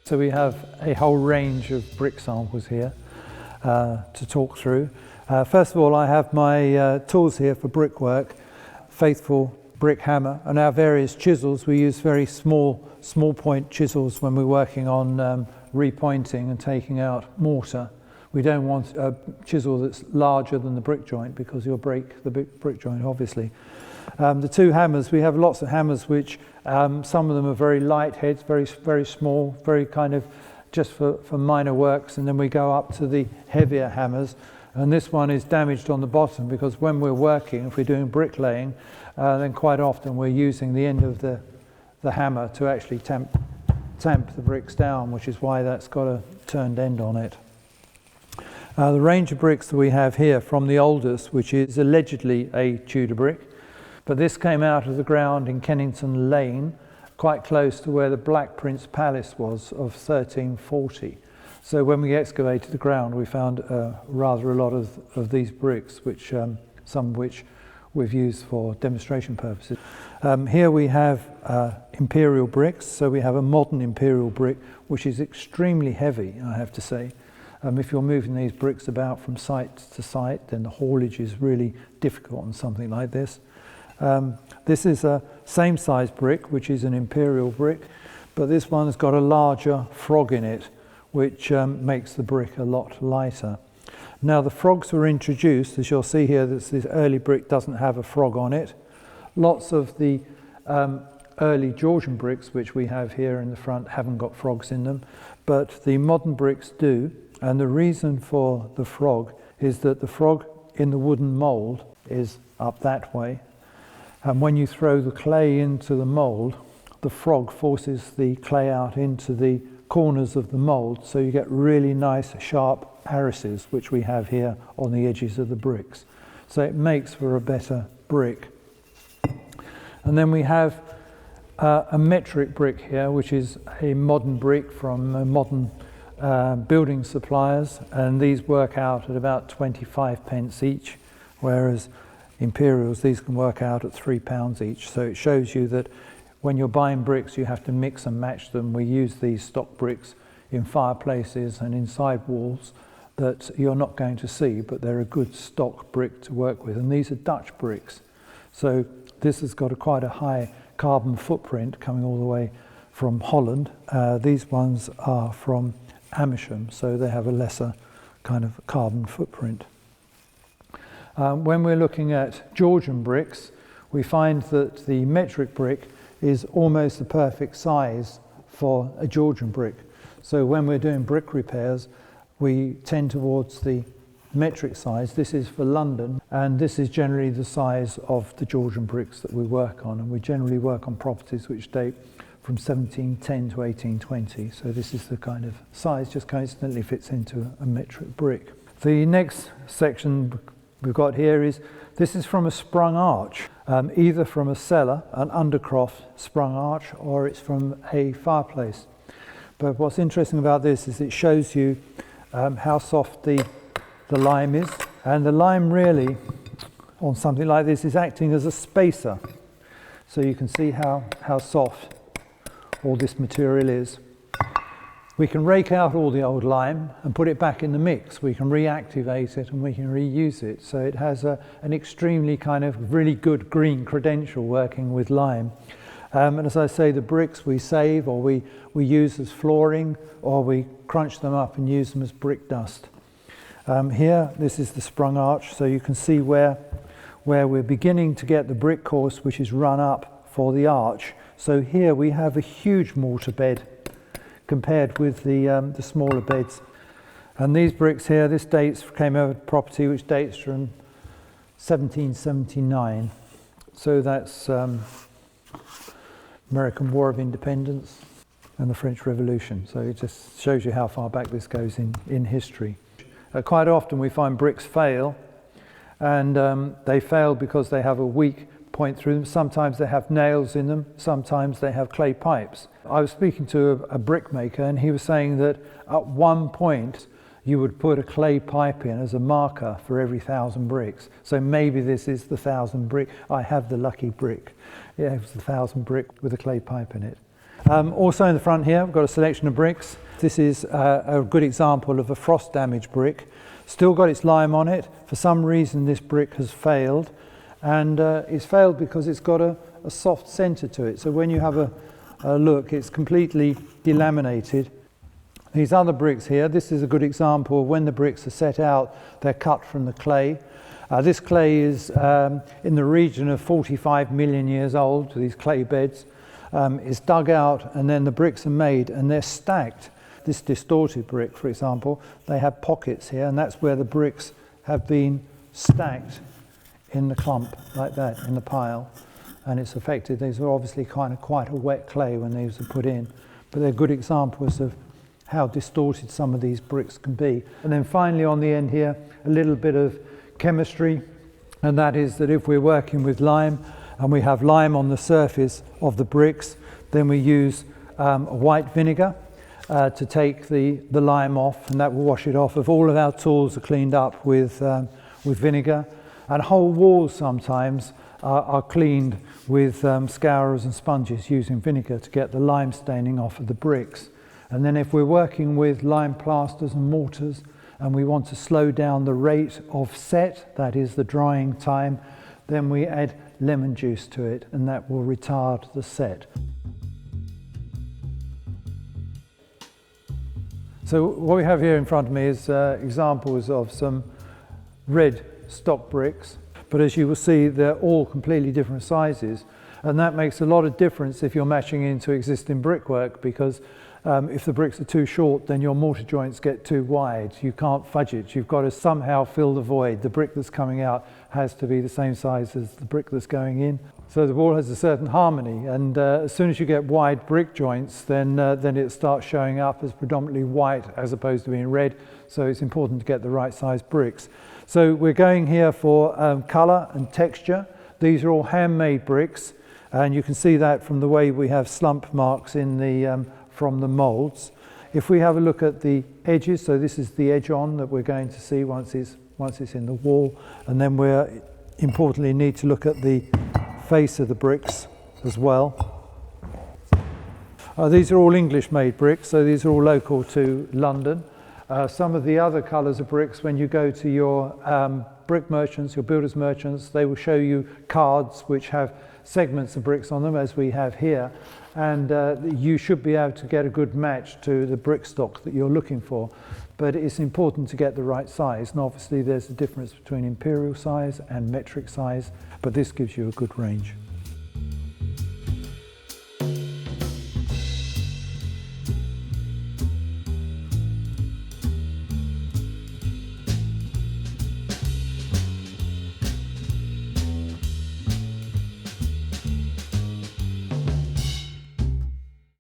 So we have a whole range of brick samples here to talk through. First of all, I have my tools here for brickwork, Faithful brick hammer, and our various chisels. We use very small point chisels when we're working on repointing and taking out mortar. We don't want a chisel that's larger than the brick joint because you'll break the brick joint, obviously. The two hammers, we have lots of hammers which some of them are very light heads, very small, very kind of just for minor works, and then we go up to the heavier hammers. And this one is damaged on the bottom because when we're working, if we're doing bricklaying, then quite often we're using the end of the hammer to actually tamp the bricks down, which is why that's got a turned end on it. The range of bricks that we have here from the oldest, which is allegedly a Tudor brick, but this came out of the ground in Kennington Lane, quite close to where the Black Prince Palace was of 1340. So when we excavated the ground, we found rather a lot of these bricks, which some of which we've used for demonstration purposes. Here we have imperial bricks. So we have a modern imperial brick, which is extremely heavy, I have to say. If you're moving these bricks about from site to site, then the haulage is really difficult on something like this. This is a same size brick, which is an imperial brick, but this one's got a larger frog in it, which makes the brick a lot lighter. Now the frogs were introduced, as you'll see here, this early brick doesn't have a frog on it. Lots of the early Georgian bricks, which we have here in the front, haven't got frogs in them, but the modern bricks do. And the reason for the frog is that the frog in the wooden mould is up that way. And when you throw the clay into the mould, the frog forces the clay out into the corners of the mould, so you get really nice sharp arises, which we have here on the edges of the bricks. So it makes for a better brick. And then we have a metric brick here, which is a modern brick from modern building suppliers, and these work out at about 25 pence each, whereas imperials, these can work out at £3 each. So it shows you that when you're buying bricks, you have to mix and match them. We use these stock bricks in fireplaces and inside walls that you're not going to see, but they're a good stock brick to work with. And these are Dutch bricks. So this has got quite a high carbon footprint coming all the way from Holland. These ones are from Amersham, so they have a lesser kind of carbon footprint. When we're looking at Georgian bricks, we find that the metric brick is almost the perfect size for a Georgian brick. So when we're doing brick repairs, we tend towards the metric size. This is for London, and this is generally the size of the Georgian bricks that we work on, and we generally work on properties which date from 1710 to 1820. So this is the kind of size, just coincidentally fits into a metric brick. The next section we've got here is, this is from a sprung arch, either from a cellar, an undercroft sprung arch, or it's from a fireplace. But what's interesting about this is it shows you how soft the lime is, and the lime really, on something like this, is acting as a spacer. So you can see how soft all this material is. We can rake out all the old lime and put it back in the mix. We can reactivate it and we can reuse it. So it has an extremely kind of really good green credential working with lime. And as I say, the bricks we save, or we use as flooring, or we crunch them up and use them as brick dust. Here, this is the sprung arch, so you can see where we're beginning to get the brick course, which is run up for the arch. So here we have a huge mortar bed compared with the smaller beds. And these bricks here, this came over property which dates from 1779. So that's American War of Independence and the French Revolution. So it just shows you how far back this goes in history. Quite often we find bricks fail, and they fail because they have a weak point through them. Sometimes they have nails in them, sometimes they have clay pipes. I was speaking to a brickmaker, and he was saying that at one point you would put a clay pipe in as a marker for every 1,000 bricks. So maybe this is the 1,000 brick. I have the lucky brick. Yeah, it was the 1,000 brick with a clay pipe in it. Also in the front here, we've got a selection of bricks. This is a good example of a frost damaged brick. Still got its lime on it. For some reason this brick has failed, and it's failed because it's got a soft centre to it. So when you have a look, it's completely delaminated. These other bricks here, this is a good example of when the bricks are set out, they're cut from the clay. This clay is in the region of 45 million years old, these clay beds. It's dug out and then the bricks are made and they're stacked. This distorted brick, for example, they have pockets here, and that's where the bricks have been stacked in the clump, like that, in the pile. And it's affected. These are obviously quite a wet clay when these are put in, but they're good examples of how distorted some of these bricks can be. And then finally on the end here, a little bit of chemistry, and that is that if we're working with lime and we have lime on the surface of the bricks, then we use white vinegar to take the lime off, and that will wash it off. If all of our tools are cleaned up with vinegar, and whole walls sometimes are cleaned with scourers and sponges using vinegar to get the lime staining off of the bricks. And then if we're working with lime plasters and mortars and we want to slow down the rate of set, that is the drying time, then we add lemon juice to it, and that will retard the set. So what we have here in front of me is examples of some red stock bricks, but as you will see, they're all completely different sizes, and that makes a lot of difference if you're matching into existing brickwork, because if the bricks are too short, then your mortar joints get too wide. You can't fudge it. You've got to somehow fill the void. The brick that's coming out has to be the same size as the brick that's going in. So the wall has a certain harmony, and as soon as you get wide brick joints, then it starts showing up as predominantly white as opposed to being red. So it's important to get the right size bricks. So we're going here for colour and texture. These are all handmade bricks, and you can see that from the way we have slump marks in the from the moulds. If we have a look at the edges, so this is the edge on that we're going to see once it's in the wall, and then we're importantly need to look at the face of the bricks as well. These are all English made bricks, so these are all local to London. Some of the other colours of bricks, when you go to your brick merchants, your builders merchants, they will show you cards which have segments of bricks on them, as we have here, and you should be able to get a good match to the brick stock that you're looking for. But it's important to get the right size, and obviously there's a difference between imperial size and metric size, but this gives you a good range.